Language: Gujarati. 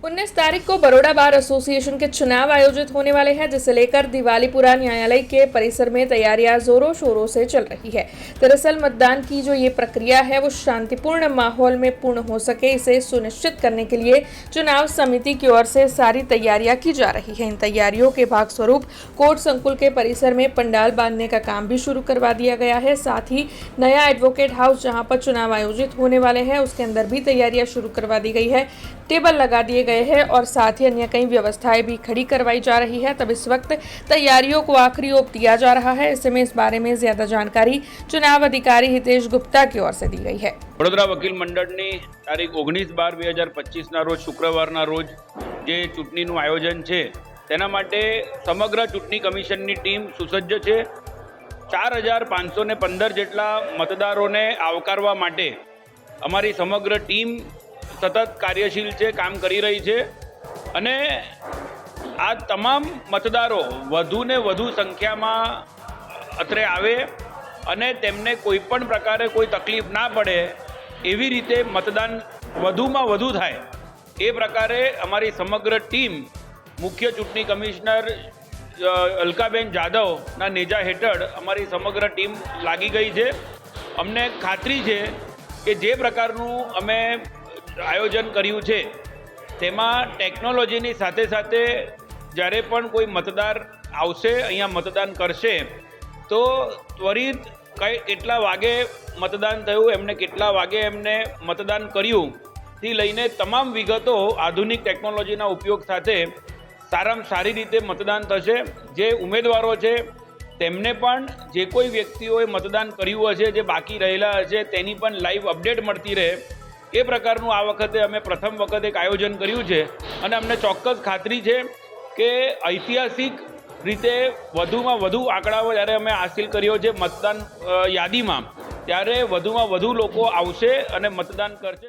19 तारीख को बड़ौदा बार एसोसिएशन के चुनाव आयोजित होने वाले हैं, जिसे लेकर दिवालीपुरा न्यायालय के परिसर में तैयारियां जोरों शोरों से चल रही है। दरअसल मतदान की जो ये प्रक्रिया है वो शांतिपूर्ण माहौल में पूर्ण हो सके, इसे सुनिश्चित करने के लिए चुनाव समिति की ओर से सारी तैयारियां की जा रही है। इन तैयारियों के भाग स्वरूप कोर्ट संकुल के परिसर में पंडाल बांधने का काम भी शुरू करवा दिया गया है। साथ ही नया एडवोकेट हाउस जहाँ पर चुनाव आयोजित होने वाले हैं उसके अंदर भी तैयारियां शुरू करवा दी गई है। टेबल लगा दिए गए हैं और साथ ही अन्य कई व्यवस्थाएं भी खड़ी करवाई जा रही है। तब इस वक्त तैयारियों को आखिरी ओप दिया जा रहा है। ऐसे में इस बारे में ज्यादा जानकारी चुनाव अधिकारी हितेश गुप्ता की ओर से दी गई है। વડોદરા વકીલ મંડળની તારીખ 19/12/2025ના રોજ શુક્રવારના રોજ જે ચૂંટણીનું આયોજન છે તેના માટે સમગ્ર ચૂંટણી કમિશનની ટીમ સુસજ્જ છે। 4515 જેટલા મતદારોને આવકારવા માટે અમારી સમગ્ર ટીમ સતત કાર્યશીલ છે, કામ કરી રહી છે અને આ તમામ મતદારો વધુને વધુ સંખ્યામાં અત્રે આવે અને તેમને કોઈ પણ પ્રકારે કોઈ તકલીફ ના પડે એવી રીતે મતદાન વધુમાં વધુ થાય એ પ્રકારે અમારી સમગ્ર ટીમ મુખ્ય ચૂંટણી કમિશનર અલકાબેન જાદવના નેજા હેઠળ અમારી સમગ્ર ટીમ લાગી ગઈ છે। અમને ખાતરી છે કે જે પ્રકારનું અમે આયોજન કર્યું છે તેમાં ટેકનોલોજીની સાથે સાથે જ્યારે પણ કોઈ મતદાર આવશે, અહીંયા મતદાન કરશે તો ત્વરિત કેટલા વાગે મતદાન થયું, એમને કેટલા વાગે એમને મતદાન કર્યું થી લઈને તમામ વિગતો આધુનિક ટેકનોલોજીના ઉપયોગ સાથે સારામાં સારી રીતે મતદાન થશે। જે ઉમેદવારો છે તેમને પણ જે કોઈ વ્યક્તિઓએ મતદાન કર્યું હશે, જે બાકી રહેલા હશે તેની પણ લાઈવ અપડેટ મળતી રહે એ પ્રકારનું આ વખતે અમે પ્રથમ વખત એક આયોજન કર્યું છે અને અમને ચોક્કસ ખાતરી છે કે ઐતિહાસિક રીતે વધુમાં વધુ આંકડાઓ જ્યારે અમે હાંસિલ કર્યો છે મતદાન યાદીમાં, ત્યારે વધુમાં વધુ લોકો આવશે અને મતદાન કરશે।